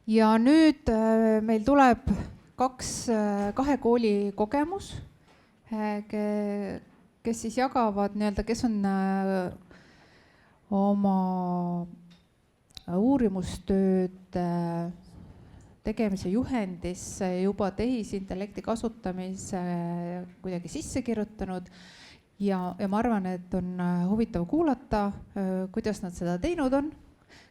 Ja nüüd meil tuleb kahe kooli kogemus, kes siis jagavad nii-öelda, kes on oma uurimustööd tegemise juhendisse juba tehisintellekti kasutamise kuidagi sisse kirjutanud. Ja ma arvan, et on huvitav kuulata, kuidas nad seda teinud on.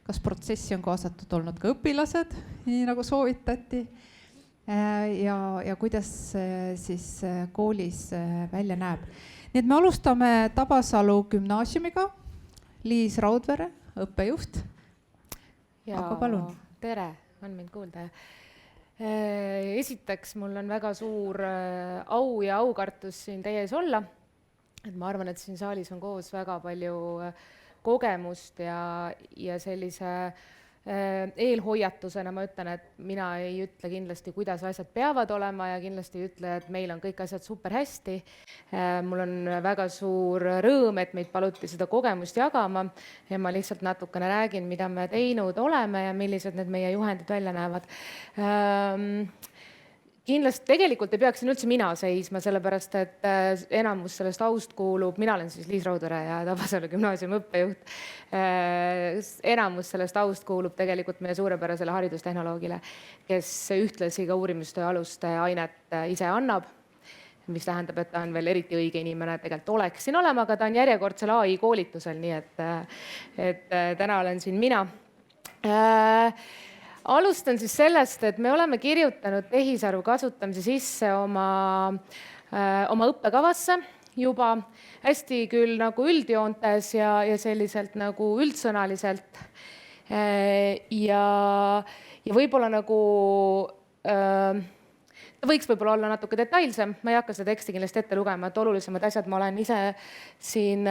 Kas protsessi on kaasatud olnud ka õpilased, nii nagu soovitati. Ja kuidas siis koolis välja näeb. Nii et me alustame Tabasalu gümnaasiumiga. Liis Raudvere, õppejuht. Aga palun. Tere, on mind kuulda. Esiteks mul on väga suur au ja aukartus siin teie ees olla. Et ma arvan, et siin saalis on koos väga palju kogemust ja sellise eelhoiatusena ma ütlen, et mina ei ütle kindlasti, kuidas asjad peavad olema ja kindlasti ei ütle, et meil on kõik asjad super hästi. Mul on väga suur rõõm, et meid paluti seda kogemust jagama ja ma lihtsalt natukene räägin, mida me teinud oleme ja millised need meie juhendid välja näevad. Kindlasti tegelikult ei peaks siin üldse mina seisma, sellepärast et enamus sellest aust kuulub, mina olen siis Liis Raudvere ja Tabasalu gümnaasiumi õppejuht. Enamus sellest aust kuulub tegelikult meie suurepärasele haridustehnoloogile, kes ühtlasi ka uurimustöö aluste ainet ise annab, mis tähendab, et ta on veel eriti õige inimene, tegelikult oleks siin olema, aga ta on järjekordsel AI koolitusel, nii et täna olen siin mina. Alustan siis sellest, et me oleme kirjutanud tehisaru kasutamise sisse oma õppekavasse juba hästi küll nagu üldjoontes ja selliselt nagu üldsõnaliselt. Ja võib-olla nagu võiks võib-olla olla natuke detailsem, ma ei hakka seda teksti kindlasti ette lugema, et olulisemad asjad ma olen ise siin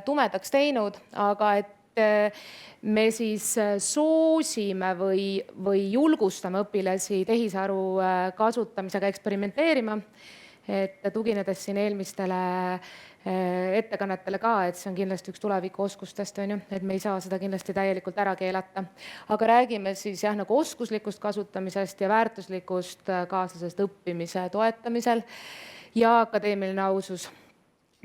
tumedaks teinud, aga et me siis soosime või julgustame õpilasi tehisaru kasutamisega eksperimenteerima, et tuginedes siin eelmistele ettekannetele ka, et see on kindlasti üks tuleviku oskustest, et me ei saa seda kindlasti täielikult ära keelata. Aga räägime siis nagu oskuslikust kasutamisest ja väärtuslikust kaaslasest õppimise toetamisel ja akadeemiline ausus.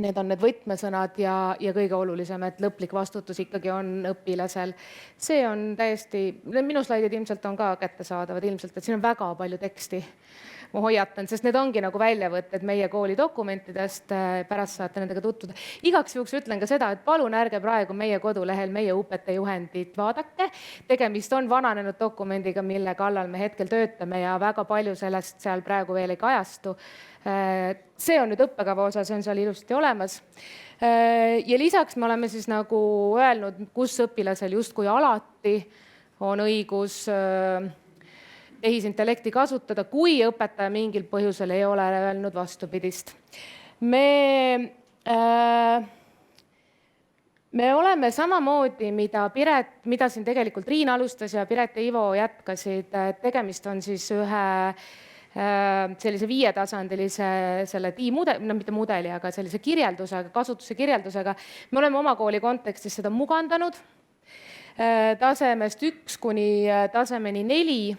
Need on need võtmesõnad ja kõige olulisem, et lõplik vastutus ikkagi on õpilasel. See on täiesti, minu slaidid ilmselt on ka kättesaadavad ilmselt, et siin on väga palju teksti. Ma hoiatan, sest need ongi nagu väljavõtted meie kooli dokumentidest, pärast saate nendega tutvuda. Igaks juhuks ütlen ka seda, et palun ärge praegu meie kodulehel meie UPT juhendit vaadake. Tegemist on vananenud dokumendiga, mille kallal me hetkel töötame ja väga palju sellest seal praegu veel ei kajastu. See on nüüd õppekava osa, see on seal ilusti olemas. Ja lisaks me oleme siis nagu öelnud, kus õpilasel justkui alati on õigus tehisintellekti kasutada, kui õpetaja mingil põhjusel ei ole öelnud vastupidist. Me oleme samamoodi, mida siin tegelikult Riin alustas ja Piret ja Ivo jätkasid, tegemist on siis ühe sellise 5-tasandilise selle mitte mudeli, aga sellise kirjeldusega, kasutuse kirjeldusega. Me oleme oma kooli kontekstis seda mugandanud tasemest 1 kuni tasemeni 4.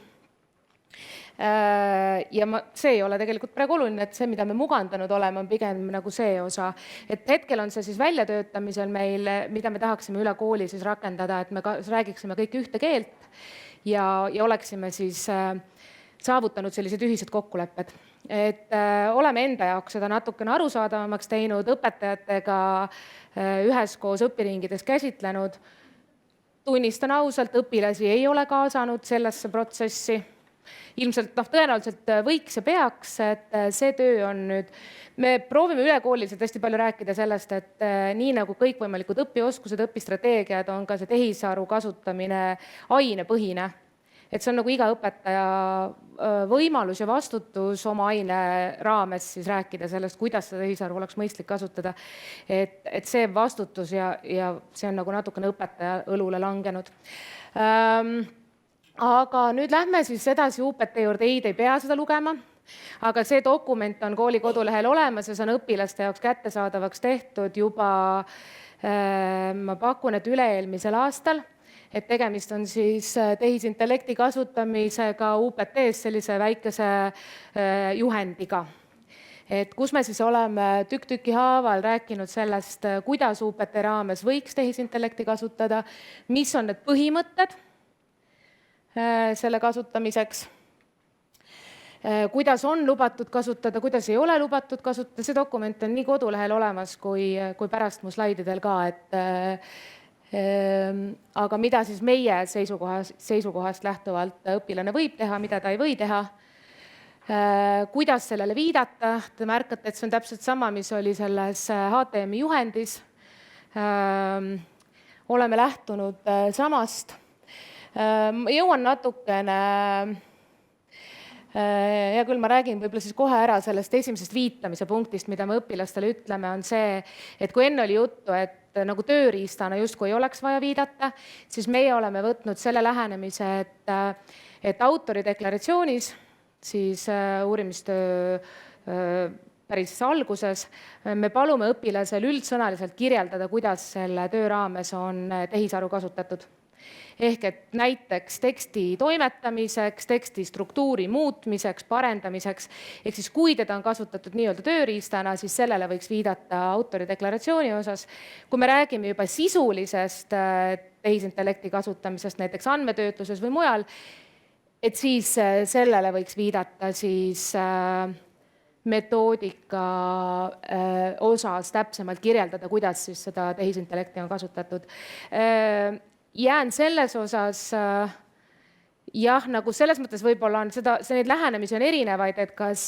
Ja see ei ole tegelikult praegu oluline, et see, mida me mugandanud oleme, on pigem nagu see osa. Et hetkel on see siis väljatöötamisel meil, mida me tahaksime üle kooli siis rakendada, et me räägiksime kõik ühte keelt ja oleksime siis saavutanud sellised ühised kokkulepped. Et oleme enda jaoks seda natukene arusaadavamaks teinud, õpetajatega üheskoos õpiringides käsitlenud. Tunnistan ausalt, õpilasi ei ole kaasanud sellesse protsessi. Ilmselt tõenäoliselt võiks ja peaks, et see töö on nüüd. Me proovime ülekooliliselt hästi palju rääkida sellest, et nii nagu kõikvõimalikud õpioskused, õpistrateegiad on ka see tehisaru kasutamine ainepõhine. Et see on nagu iga õpetaja võimalus ja vastutus oma aine raames siis rääkida sellest, kuidas seda tehisaru oleks mõistlik kasutada. Et see vastutus ja see on nagu natukene õpetaja õlule langenud. Aga nüüd lähme siis edasi UPT juurde, ei pea seda lugema. Aga see dokument on kooli kodulehel olemas ja see on õpilaste jaoks kättesaadavaks tehtud juba, ma pakun, et üle-eelmisel aastal. et tegemist on siis tehisintellekti kasutamisega UPT-s sellise väikese juhendiga. Et kus me siis oleme tükk-tüki haaval rääkinud sellest, kuidas UPT raames võiks tehisintellekti kasutada, mis on need põhimõtted selle kasutamiseks, kuidas on lubatud kasutada, kuidas ei ole lubatud kasutada. See dokument on nii kodulehel olemas kui pärast mu slaididel ka, aga mida siis meie seisukohast lähtuvalt õpilane võib teha, mida ta ei või teha, kuidas sellele viidata. Te märkate, et see on täpselt sama, mis oli selles HTM-i juhendis. Oleme lähtunud samast. Jõuan natukene, ja küll ma räägin võib-olla siis kohe ära sellest esimesest viitamise punktist, mida me õpilastele ütleme, on see, et kui enne oli juttu, et nagu tööriistana justkui ei oleks vaja viidata, siis meie oleme võtnud selle lähenemise, et autori deklaratsioonis, siis uurimistöö päris alguses, me palume õpilasel üldsõnaliselt kirjeldada, kuidas selle töö raames on tehisaru kasutatud. Ehk et näiteks teksti toimetamiseks, teksti struktuuri muutmiseks, parendamiseks, ehk siis kui teda on kasutatud nii-öelda tööriistana, siis sellele võiks viidata autori deklaratsiooni osas. Kui me räägime juba sisulisest tehisintellekti kasutamisest, näiteks andmetöötluses või mujal, et siis sellele võiks viidata siis metoodika osas täpsemalt kirjeldada, kuidas siis seda tehisintellekti on kasutatud. Jään selles osas, jah, nagu selles mõttes võib-olla on neid lähenemisi on erinevaid, et kas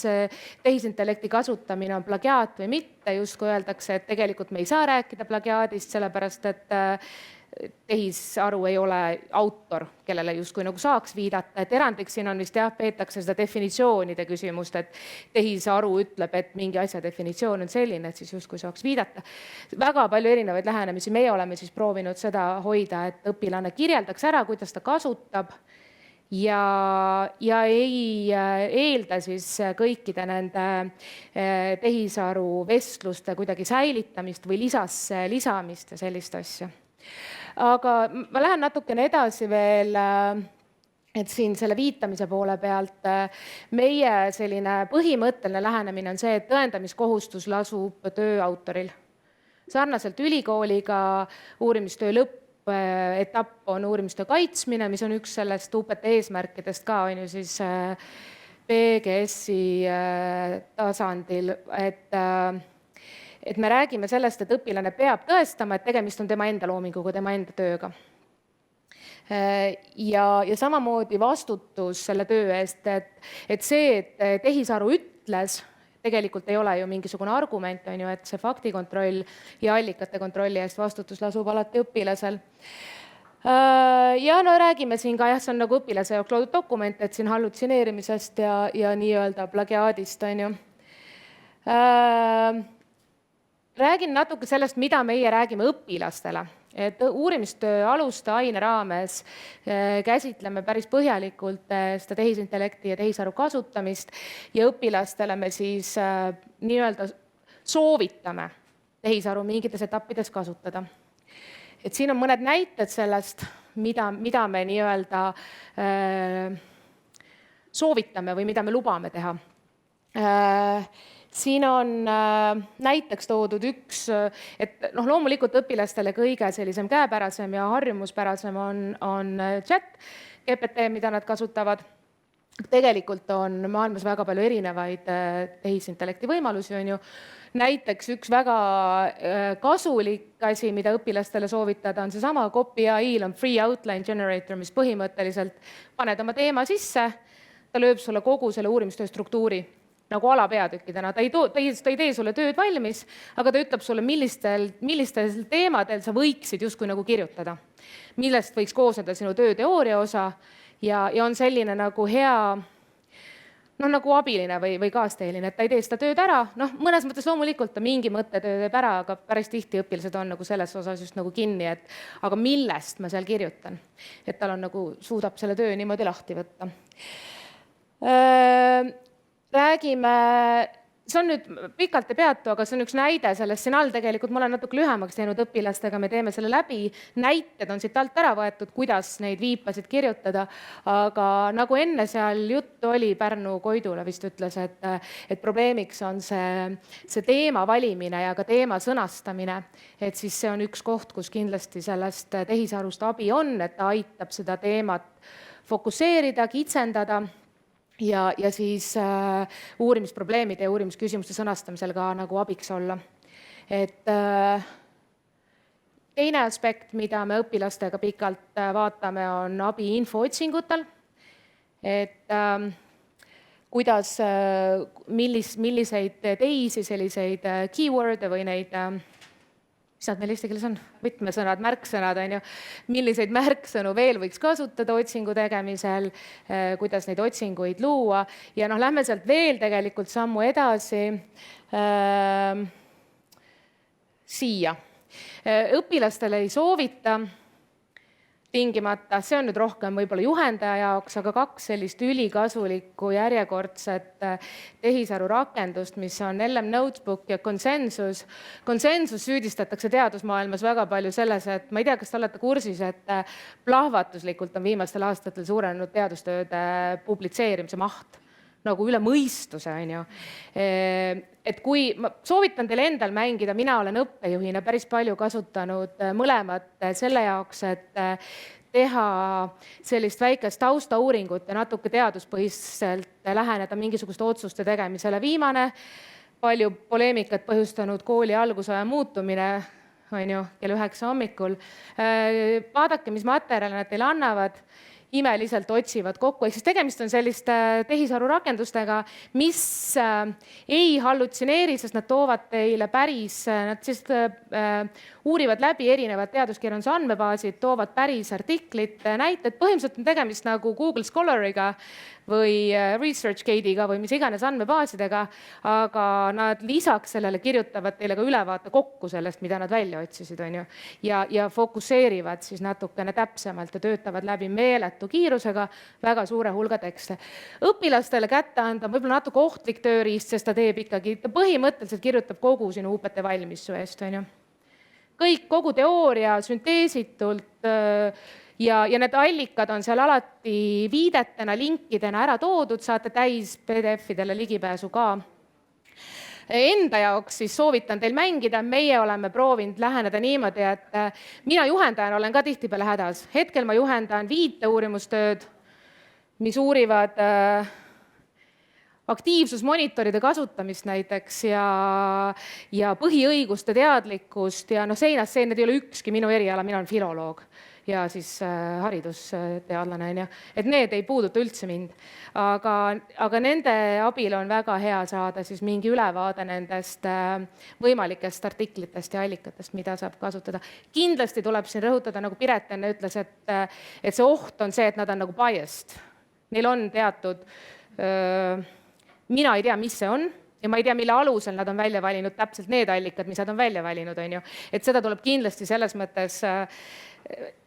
tehisintellekti kasutamine on plagiaat või mitte, justkui öeldakse, et tegelikult me ei saa rääkida plagiaadist, sellepärast et tehisaru ei ole autor, kellele justkui nagu saaks viidata, et erandiks siin on vist peetakse seda definitsioonide küsimust, et tehisaru ütleb, et mingi asja definitsioon on selline, et siis justkui saaks viidata. Väga palju erinevaid lähenemisi, meie oleme siis proovinud seda hoida, et õpilane kirjeldaks ära, kuidas ta kasutab ja ei eelda siis kõikide nende tehisaru vestluste kuidagi säilitamist või lisamist ja sellist asja. Aga ma lähen natukene edasi veel, et siin selle viitamise poole pealt meie selline põhimõtteline lähenemine on see, et tõendamiskohustus lasub töö autoril. Sarnaselt ülikooliga uurimistöö lõppetapp on uurimistöö kaitsmine, mis on üks sellest UPT eesmärkidest ka, on ju siis PGS-i tasandil, et me räägime sellest, et õpilane peab tõestama, et tegemist on tema enda loominguga, tema enda tööga. Ja samamoodi vastutus selle töö eest, et see, et tehisaru ütles, tegelikult ei ole ju mingisugune argument, on ju, et see faktikontroll ja allikate kontrolli eest vastutus lasub alati õpilasel. Ja no räägime siin ka, see on nagu õpilase jaoks loodud dokument, et siin hallutsineerimisest ja nii-öelda plagiaadist, on ju. Räägin natuke sellest, mida meie räägime õpilastele. Et uurimistöö aluste aine raames käsitleme päris põhjalikult seda tehisintellekti ja tehisaru kasutamist ja õpilastele me siis nii-öelda soovitame tehisaru mingites etappides kasutada. Et siin on mõned näited sellest, mida me nii-öelda soovitame või mida me lubame teha. Siin on näiteks toodud üks, et loomulikult õpilastele kõige sellisem käepärasem ja harjumuspärasem on chat, GPT, mida nad kasutavad. Tegelikult on maailmas väga palju erinevaid tehisintellekti võimalusi, on ju. Näiteks üks väga kasulik asi, mida õpilastele soovitada, on seesama Copy AI-l on Free Outline Generator, mis põhimõtteliselt paned oma teema sisse, ta lööb sulle kogu selle uurimistöö struktuuri nagu alapeatükkidena. Ta ei tee sulle tööd valmis, aga ta ütleb sulle, millistel teemadel sa võiksid justkui nagu kirjutada, millest võiks koosneda sinu tööteooria osa ja on selline nagu hea, nagu abiline või kaasteeline, et ta ei tee seda tööd ära. Mõnes mõttes loomulikult ta mingi mõttetöö teeb ära, aga päris tihti õpilased on nagu selles osas just nagu kinni, et aga millest ma seal kirjutan, et tal on nagu, suudab selle töö niimoodi lahti võtta. Räägime see on nüüd pikalt ei peatu, aga see on üks näide sellest siin all tegelikult, ma olen natuke lühemaks teinud õpilastega, me teeme selle läbi, näited on siit alt ära võetud, kuidas neid viipasid kirjutada, aga nagu enne seal juttu oli, Pärnu Koidula vist ütles, et probleemiks on see teema valimine ja ka teema sõnastamine, et siis see on üks koht, kus kindlasti sellest tehisarust abi on, et ta aitab seda teemat fokusseerida, kitsendada ja siis uurimisprobleemide ja uurimisküsimuste sõnastamisel ka nagu abiks olla. Et teine aspekt, mida me õpilastega pikalt vaatame, on abi infoootsingutel. Et kuidas, milliseid teisi selliseid keyword'e või neid, mis nad meil eesti keeles on, võtmesõnad, märksõnad, on ju, milliseid märksõnu veel võiks kasutada otsingu tegemisel, kuidas neid otsinguid luua ja lähme sealt veel tegelikult sammu edasi siia. Õpilastele ei soovita tingimata, see on nüüd rohkem võib-olla juhendaja jaoks, aga 2 sellist ülikasulikku järjekordset tehisaru rakendust, mis on LM Notebook ja Consensus. Consensus süüdistatakse teadusmaailmas väga palju selles, et ma ei tea, kas te olete kursis, et plahvatuslikult on viimastel aastatel suurenenud teadustööde publitseerimise maht, nagu üle mõistuse, on ju. Et kui ma soovitan teil endal mängida, mina olen õppejuhina päris palju kasutanud mõlemat selle jaoks, et teha sellist väikest taustauuringut ja natuke teaduspõhiselt läheneda mingisuguste otsuste tegemisele. Viimane, palju poleemikat põhjustanud kooli algusaja muutumine, on ju, kell 9 hommikul. Vaadake, mis materjale nad teile annavad, imeliselt otsivad kokku, ehk siis tegemist on selliste tehisaru rakendustega, mis ei hallutsioneeri, sest nad toovad teile päris, nad siis uurivad läbi erinevad teaduskirjanduse andmebaasid, toovad päris artiklit, näited, põhimõtteliselt on tegemist nagu Google Scholariga või ResearchGate'iga või mis iganes andmebaasidega, aga nad lisaks sellele kirjutavad teile ka ülevaate kokku sellest, mida nad välja otsisid, on ju, ja fokusseerivad siis natukene täpsemalt ja töötavad läbi meeletu kiirusega väga suure hulga tekste. Õpilastele kätte anda võib-olla natuke ohtlik tööriist, sest ta teeb ikkagi, ta põhimõtteliselt kirjutab kogu sinu UPT valmis su eest, on ju. Kõik, kogu teooria sünteesitult ja need allikad on seal alati viidetena, linkidena ära toodud, saate täis PDF-idele ligipääsu ka. Enda jaoks siis soovitan teil mängida, meie oleme proovinud läheneda niimoodi, et mina juhendajana olen ka tihtipeale hädas. Hetkel ma juhendan 5 uurimustööd, mis uurivad aktiivsusmonitoride kasutamist näiteks ja põhiõiguste teadlikkust ja seinast seina, need ei ole ükski minu eriala, mina olen filoloog ja siis haridusteadlane, on ju, et need ei puuduta üldse mind. Aga nende abil on väga hea saada siis mingi ülevaade nendest võimalikest artiklitest ja allikatest, mida saab kasutada. Kindlasti tuleb siin rõhutada, nagu Piret enne ütles, et see oht on see, et nad on nagu biased. Neil on teatud mina ei tea, mis see on ja ma ei tea, mille alusel nad on välja valinud täpselt need allikad, mis nad on välja valinud, on ju. Et seda tuleb kindlasti selles mõttes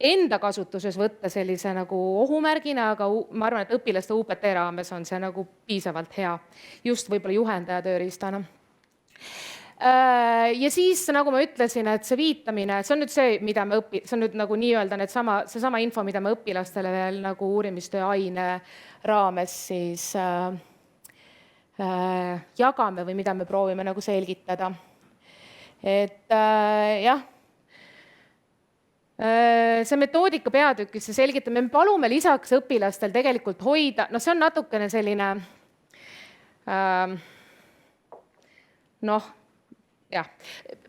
enda kasutuses võtta sellise nagu ohumärgina, aga ma arvan, et õpilaste UPT raames on see nagu piisavalt hea, just võib-olla juhendaja tööriistana. Ja siis, nagu ma ütlesin, et see viitamine, see on nüüd see, mida me see on nüüd nagu nii-öelda seesama info, mida me õpilastele veel nagu uurimistöö aine raames siis jagame või mida me proovime nagu selgitada. Et jah, see metoodika peatükis see selgitame, me palume lisaks õpilastel tegelikult hoida, see on natukene selline jah,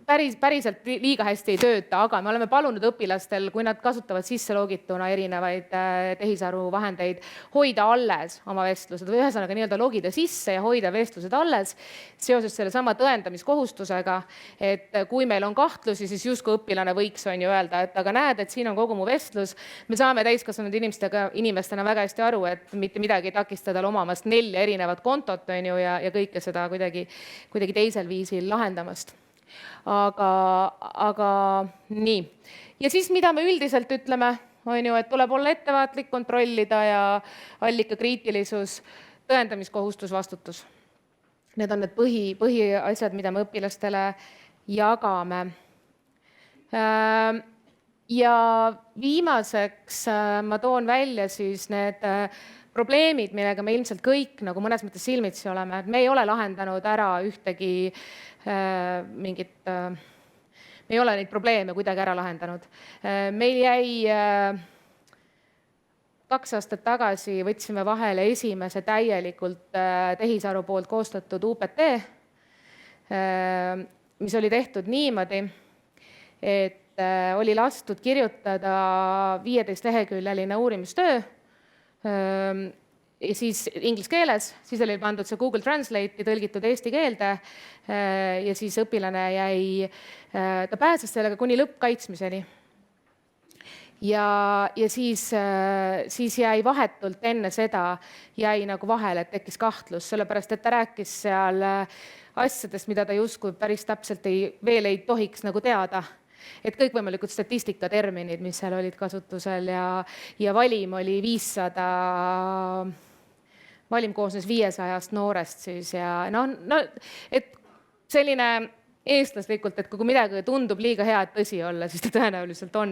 päriselt liiga hästi ei tööta, aga me oleme palunud õpilastel, kui nad kasutavad sisseloogituna erinevaid tehisaru vahendeid, hoida alles oma vestlused või ühesõnaga nii-öelda logida sisse ja hoida vestlused alles seoses selle sama tõendamiskohustusega, et kui meil on kahtlusi, siis justkui õpilane võiks on ju öelda, et aga näed, et siin on kogu mu vestlus, me saame täiskasvanud inimestena väga hästi aru, et mitte midagi ei takista tal omamast 4 erinevat kontot on ju ja kõike seda kuidagi teisel viisil lahendamast. Aga nii. Ja siis, mida me üldiselt ütleme, on ju, et tuleb olla ettevaatlik, kontrollida ja allikakriitilisus, tõendamiskohustus, vastutus. Need on need põhiasjad, mida me õpilastele jagame. Ja viimaseks ma toon välja siis need probleemid, millega me ilmselt kõik nagu mõnes mõttes silmitsi oleme. Me ei ole lahendanud ära ühtegi mingit, me ei ole neid probleeme kuidagi ära lahendanud. Meil jäi 2 aastat tagasi võtsime vahele esimese täielikult tehisaru poolt koostatud UPT, mis oli tehtud niimoodi, et oli lastud kirjutada 15-leheküljeline uurimistöö ja siis inglise keeles, siis oli pandud see Google Translate'i tõlgitud eesti keelde ja siis õpilane jäi, ta pääses sellega kuni lõppkaitsmiseni. Ja siis jäi vahetult enne seda jäi nagu vahele, et tekkis kahtlus, sellepärast et ta rääkis seal asjadest, mida ta justkui päris täpselt veel ei tohiks nagu teada. Et kõikvõimalikud statistikaterminid, mis seal olid kasutusel ja valim oli 500, valim koosnes 500 noorest siis ja et selline eestlaslikult, et kui midagi tundub liiga hea, et tõsi olla, siis ta tõenäoliselt on.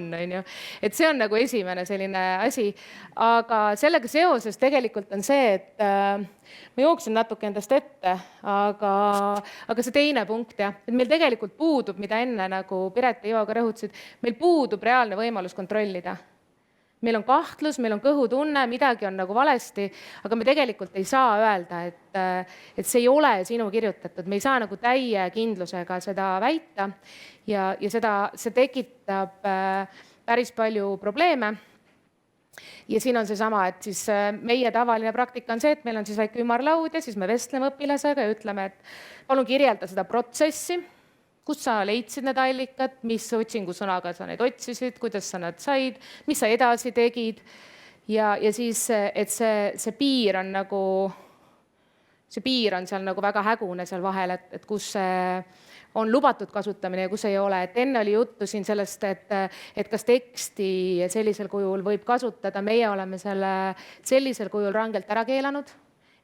Et see on nagu esimene selline asi. Aga sellega seoses tegelikult on see, et ma jooksin natuke endast ette, aga see teine punkt, et meil tegelikult puudub, mida enne nagu Piret ja Ivo ka rõhutasid, meil puudub reaalne võimalus kontrollida. Meil on kahtlus, meil on kõhutunne, midagi on nagu valesti, aga me tegelikult ei saa öelda, et see ei ole sinu kirjutatud. Me ei saa nagu täie kindlusega seda väita ja see tekitab päris palju probleeme. Ja siin on seesama, et siis meie tavaline praktika on see, et meil on siis väike ümarlaud ja siis me vestleme õpilasega ja ütleme, et palun kirjelda seda protsessi, kus sa leidsid need allikad, mis otsingusõnaga sa neid otsisid, kuidas sa nad said, mis sa edasi tegid ja siis, et see piir on nagu, see piir on seal nagu väga hägune seal vahel, et kus see on lubatud kasutamine ja kus ei ole. Et enne oli juttu siin sellest, et kas teksti sellisel kujul võib kasutada, meie oleme selle sellisel kujul rangelt ära keelanud.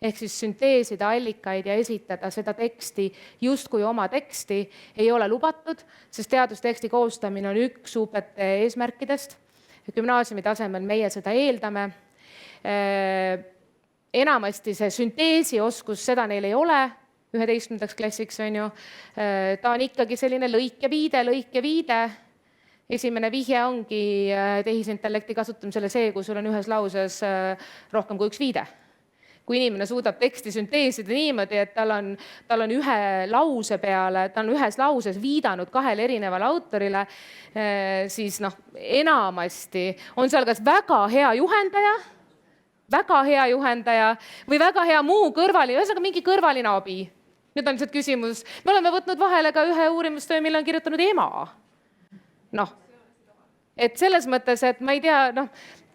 Ehk siis sünteesida allikaid ja esitada seda teksti justkui oma teksti ei ole lubatud, sest teadusteksti koostamine on üks UPT eesmärkidest. Gümnaasiumi tasemel meie seda eeldame. Enamasti see sünteesioskus, seda neil ei ole 11. klassiks, on ju. Ta on ikkagi selline lõik ja viide. Esimene vihje ongi tehisintellekti kasutamisele see, kui sul on ühes lauses rohkem kui üks viide. Kui inimene suudab teksti sünteesida niimoodi, et tal on ühe lause peale, ta on ühes lauses viidanud 2 erinevale autorile, siis enamasti on seal kas väga hea juhendaja või väga hea muu kõrvaline, ühesõnaga mingi kõrvaline abi. Nüüd on lihtsalt küsimus, me oleme võtnud vahele ka ühe uurimustöö, mille on kirjutanud ema. Et selles mõttes, et ma ei tea,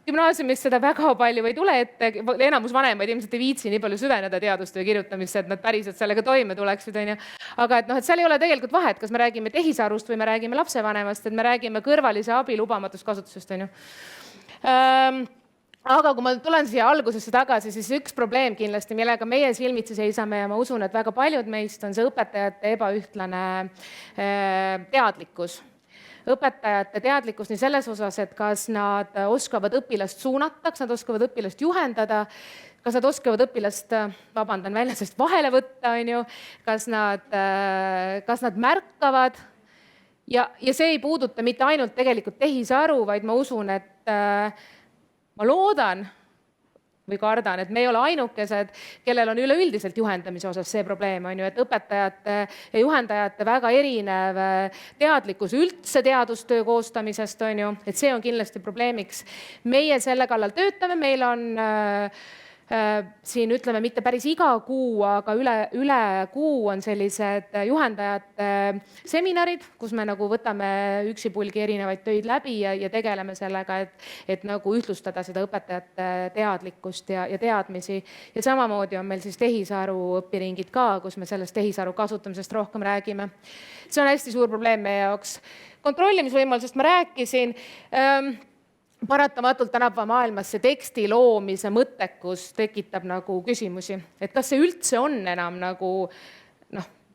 gümnaasiumis seda väga palju ei tule ette, enamus vanemaid ilmselt ei viitsi nii palju süveneda teadustöö kirjutamisse, et nad päriselt sellega toime tuleksid. Aga et seal ei ole tegelikult vahet, kas me räägime tehisarust või me räägime lapsevanemast, et me räägime kõrvalise abi lubamatust kasutusest. Aga kui ma tulen siia algusesse tagasi, siis üks probleem kindlasti, millega meie silmitsi seisame ja ma usun, et väga paljud meist on see õpetajate ebaühtlane teadlikkus. Õpetajate teadlikkus nii selles osas, et kas nad oskavad õpilast suunata, kas nad oskavad õpilast juhendada, kas nad oskavad õpilast, vabandan väljasest, vahele võtta, kas nad märkavad. Ja see ei puuduta mitte ainult tegelikult tehisaru, vaid ma usun, et ma loodan või kardan, et me ei ole ainukesed, kellel on üleüldiselt juhendamise osas see probleem, et õpetajate ja juhendajate väga erinev teadlikkus üldse teadustöö koostamisest, et see on kindlasti probleemiks. Meie selle kallal töötame, meil on siin ütleme mitte päris iga kuu, aga üle kuu on sellised juhendajate seminarid, kus me nagu võtame üksipulgi erinevaid töid läbi ja tegeleme sellega, et nagu ühtlustada seda õpetajate teadlikkust ja teadmisi. Ja samamoodi on meil siis tehisaru õpiringid ka, kus me sellest tehisaru kasutamisest rohkem räägime. See on hästi suur probleem meie jaoks. Kontrollimisvõimalusest ma rääkisin. Paratamatult tänapäeva maailmas see teksti loomise mõttekus tekitab nagu küsimusi, et kas see üldse on enam nagu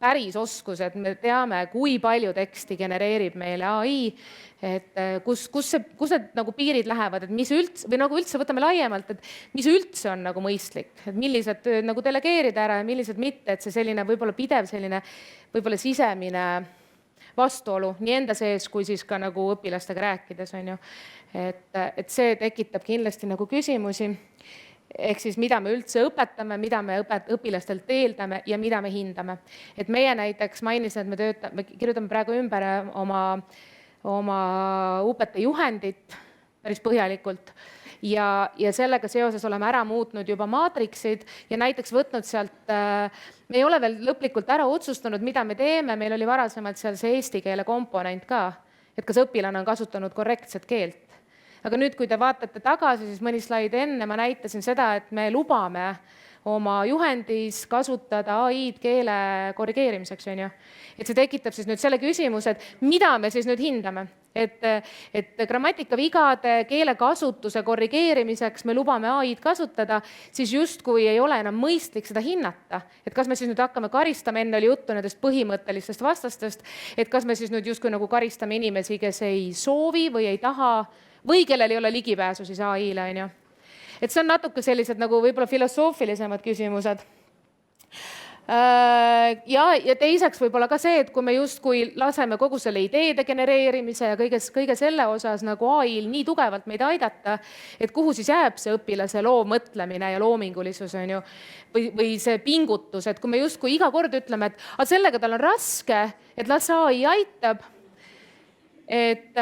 päris oskused, me teame, kui palju teksti genereerib meile AI, et kus need nagu piirid lähevad, et mis üldse, või nagu üldse võtame laiemalt, et mis üldse on nagu mõistlik, et millised nagu delegeerida ära ja millised mitte, et see selline võib-olla pidev selline võib-olla sisemine vastuolu nii enda sees kui siis ka nagu õpilastega rääkides, on ju. Et see tekitab kindlasti nagu küsimusi. Ehk siis mida me üldse õpetame, mida me õpilastelt eeldame ja mida me hindame. Et meie näiteks mainisin, et me kirjutame praegu ümber oma UPT juhendit päris põhjalikult ja sellega seoses oleme ära muutnud juba maatriksid ja näiteks võtnud sealt, me ei ole veel lõplikult ära otsustanud, mida me teeme, meil oli varasemalt seal see eesti keele komponent ka, et kas õpilane on kasutanud korrektset keelt. Aga nüüd, kui te vaatate tagasi, siis mõni slaid enne ma näitasin seda, et me lubame oma juhendis kasutada AI-d keele korrigeerimiseks, on ju. Et see tekitab siis nüüd selle küsimuse, et mida me siis nüüd hindame. Et grammatikavigade keelekasutuse korrigeerimiseks me lubame AI-d kasutada, siis justkui ei ole enam mõistlik seda hinnata. Et kas me siis nüüd hakkame karistama, enne oli juttu nendest põhimõttelistest vastastest, et kas me siis nüüd justkui nagu karistame inimesi, kes ei soovi või ei taha või kellel ei ole ligipääsu siis AI-le, on ju. Et see on natuke sellised nagu võib-olla filosoofilisemad küsimused. Ja teiseks võib-olla ka see, et kui me justkui laseme kogu selle ideede genereerimise ja kõige selle osas nagu AI-l nii tugevalt meid aidata, et kuhu siis jääb see õpilase loomõtlemine ja loomingulisus, on ju, või see pingutus, et kui me justkui iga kord ütleme, et sellega tal on raske, et las AI aitab, et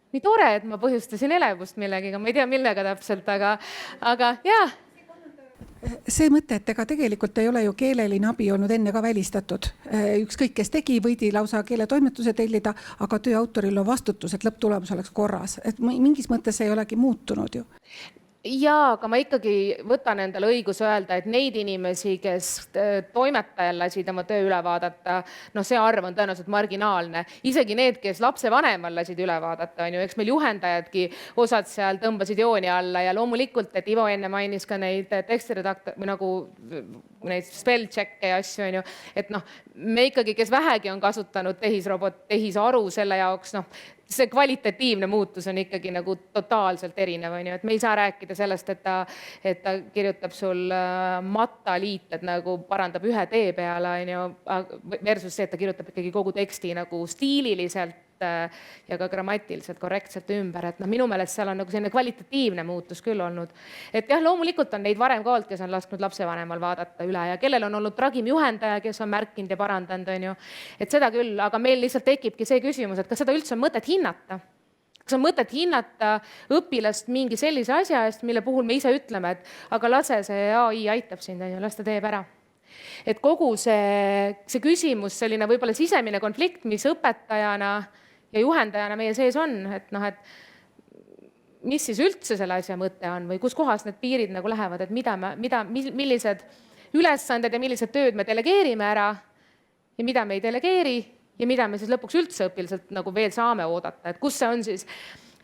nii tore, et ma põhjustasin elevust millegiga, ma ei tea, millega täpselt, aga jah. See mõte, et ega tegelikult ei ole ju keeleline abi olnud enne ka välistatud. Ükskõik, kes tegi, võidi lausa keeletoimetuse tellida, aga töö autoril on vastutus, et lõpptulemus oleks korras. Et mingis mõttes ei olegi muutunud ju. Jaa, aga ma ikkagi võtan endale õigus öelda, et neid inimesi, kes toimetajal lasid oma töö üle vaadata, see arv on tõenäoliselt marginaalne. Isegi need, kes lapse vanemal lasid üle vaadata, on ju, eks meil juhendajadki osad seal tõmbasid jooni alla ja loomulikult, et Ivo enne mainis ka neid tekstiredaktor või nagu neid spell check'e ja asju, on ju, et me ikkagi, kes vähegi on kasutanud tehisaru selle jaoks, see kvalitatiivne muutus on ikkagi nagu totaalselt erinev, on ju, et me ei saa rääkida sellest, et ta kirjutab sul mataliitled nagu parandab ühe tee peale, on ju, versus see, et ta kirjutab ikkagi kogu teksti nagu stiililiselt ja ka grammatiliselt korrektselt ümber, et minu meelest seal on nagu selline kvalitatiivne muutus küll olnud. Et jah, loomulikult on neid varem ka olnud, kes on lasknud lapsevanemal vaadata üle ja kellel on olnud tragim juhendaja, kes on märkinud ja parandanud, on ju. Et seda küll, aga meil lihtsalt tekibki see küsimus, et kas seda üldse on mõtet hinnata? Kas on mõtet hinnata õpilast mingi sellise asja eest, mille puhul me ise ütleme, et aga lase see AI aitab sind, on ju, las ta teeb ära. Et kogu see küsimus, selline võib-olla sisemine konflikt, mis õpetajana ja juhendajana meie sees on, et mis siis üldse selle asja mõte on või kus kohas need piirid nagu lähevad, et millised ülesanded ja millised tööd me delegeerime ära ja mida me ei delegeeri ja mida me siis lõpuks üldse õpiliselt nagu veel saame oodata, et kus see on siis,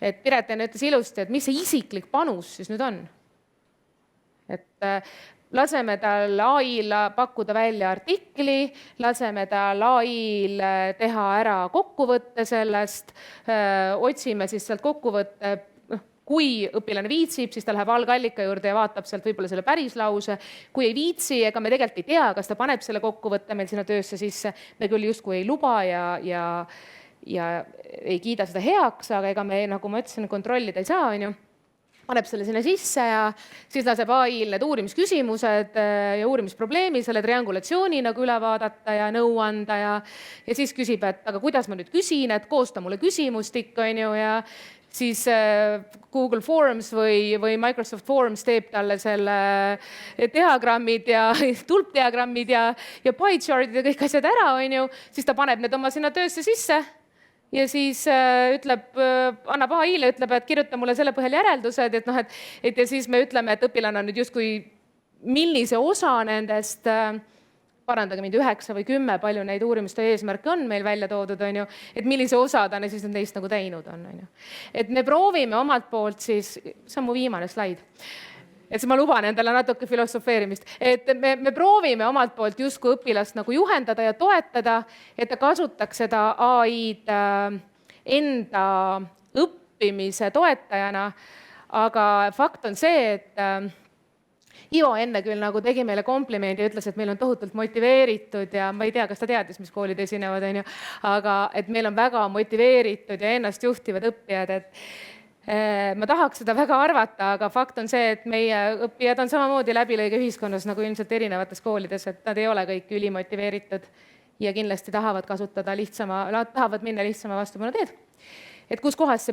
et Piret enne ütles ilusti, et mis see isiklik panus siis nüüd on. Et laseme tal AI-l pakkuda välja artikli, laseme tal AI-l teha ära kokkuvõtte sellest, otsime siis sealt kokkuvõtte, kui õpilane viitsib, siis ta läheb algallika juurde ja vaatab sealt võib-olla selle päris lause. Kui ei viitsi, ega me tegelikult ei tea, kas ta paneb selle kokkuvõtte meil sinna töösse sisse, me küll justkui ei luba ja ei kiida seda heaks, aga ega me, nagu ma ütlesin, kontrollida ei saa, on ju. Paneb selle sinna sisse ja siis laseb AI-l need uurimisküsimused ja uurimisprobleemi, selle triangulatsiooni nagu üle vaadata ja nõu anda ja siis küsib, et aga kuidas ma nüüd küsin, et koosta mulle küsimustik, on ju, ja siis Google Forms või Microsoft Forms teeb talle selle diagrammid ja tulpdiagrammid ja pie chartid ja kõik asjad ära, on ju, siis ta paneb need oma sinna töösse sisse. Ja siis annab AI-le, ütleb, et kirjuta mulle selle põhjal järeldused, et ja siis me ütleme, et õpilane on nüüd justkui millise osa nendest, parandage mind 9 või 10, palju neid uurimuste eesmärke on meil välja toodud, on ju, et millise osa ta siis neist nagu teinud on ju. Et me proovime omalt poolt siis, see on mu viimane slaid, et siis ma luban endale natuke filosofeerimist, et me proovime omalt poolt justkui õpilast nagu juhendada ja toetada, et ta kasutaks seda AI-d enda õppimise toetajana, aga fakt on see, et Ivo enne küll nagu tegi meile komplimendi ja ütles, et meil on tohutult motiveeritud ja ma ei tea, kas ta teadis, mis koolid esinevad, on ju, aga et meil on väga motiveeritud ja ennast juhtivad õppijad, et ma tahaks seda väga arvata, aga fakt on see, et meie õppijad on samamoodi läbilõige ühiskonnas nagu ilmselt erinevates koolides, et nad ei ole kõik ülimotiveeritud ja kindlasti tahavad kasutada nad tahavad minna lihtsama vastupanu teed. Et kus kohas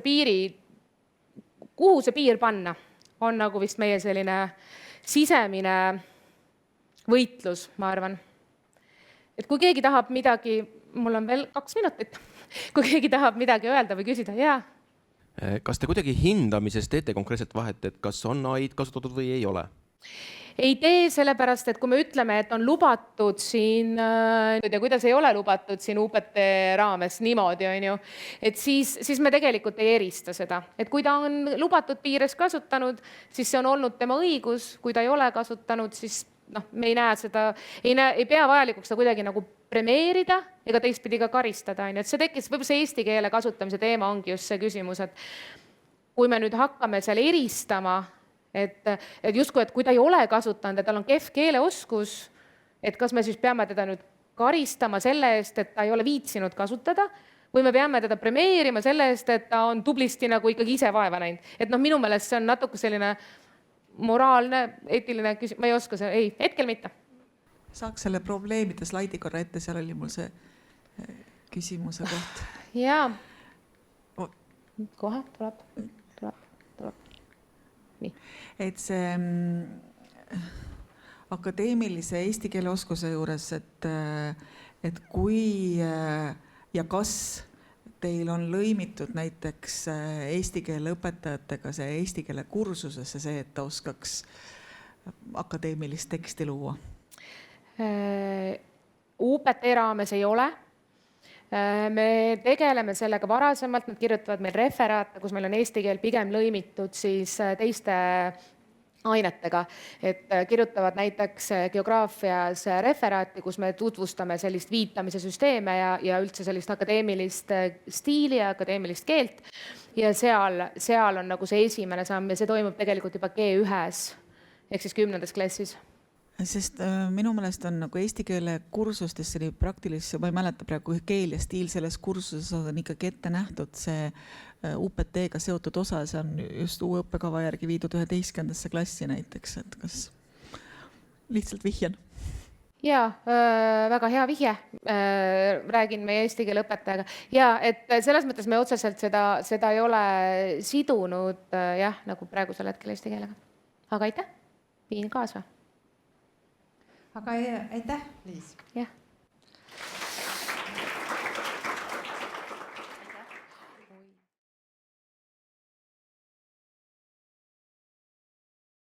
kuhu see piir panna, on nagu vist meie selline sisemine võitlus, ma arvan. Et kui keegi tahab midagi, mul on veel 2 minutit, kui keegi tahab midagi öelda või küsida, jaa. Kas te kuidagi hindamises teete konkreetselt vahet, et kas on AI-d kasutatud või ei ole? Ei tee, sellepärast, et kui me ütleme, et on lubatud siin, ja kuidas ei ole lubatud siin UPT raames niimoodi, on ju, et siis me tegelikult ei erista seda. Et kui ta on lubatud piires kasutanud, siis see on olnud tema õigus, kui ta ei ole kasutanud, siis me ei näe seda, ei pea vajalikuks seda kuidagi nagu premeerida ega teistpidi ka karistada. Et see tekkis, võib-olla see eesti keele kasutamise teema ongi just see küsimus, et kui me nüüd hakkame seal eristama, et justkui, et kui ta ei ole kasutanud ja tal on kehv keeleoskus, et kas me siis peame teda nüüd karistama selle eest, et ta ei ole viitsinud kasutada, või me peame teda premeerima selle eest, et ta on tublisti nagu ikkagi ise vaeva näinud. Et minu meelest see on natuke selline moraalne, eetiline küsimus, ma ei oska see, ei, hetkel mitte. Saaks selle probleemide slaidi korra ette, seal oli mul see küsimuse koht. Jaa, kohe tuleb. Nii. Et see akadeemilise eesti keele oskuse juures, et kui ja kas teil on lõimitud näiteks eesti keele õpetajatega see eesti keele kursusesse see, et ta oskaks akadeemilist teksti luua? UPT raames ei ole. Me tegeleme sellega varasemalt, nad kirjutavad meil referaate, kus meil on eesti keel pigem lõimitud siis teiste ainetega, et kirjutavad näiteks geograafias referaati, kus me tutvustame sellist viitamise süsteeme ja üldse sellist akadeemilist stiili ja akadeemilist keelt ja seal on nagu see esimene samm ja see toimub tegelikult juba G1-s ehk siis 10. klassis. Sest minu meelest on nagu eesti keele kursustesse nii praktilisse, ma ei mäleta praegu keel ja stiil selles kursuses on ikkagi ette nähtud see UPT-ga seotud osa, see on just uue õppekava järgi viidud 11. klassi näiteks, et kas lihtsalt vihjan? Jaa, väga hea vihje. Räägin meie eesti keele õpetajaga. Ja, et selles mõttes me otseselt seda ei ole sidunud jah, nagu praegusel hetkel eesti keelega. Aga aitäh, viin kaasa. Aga aitäh, Liis. Jah.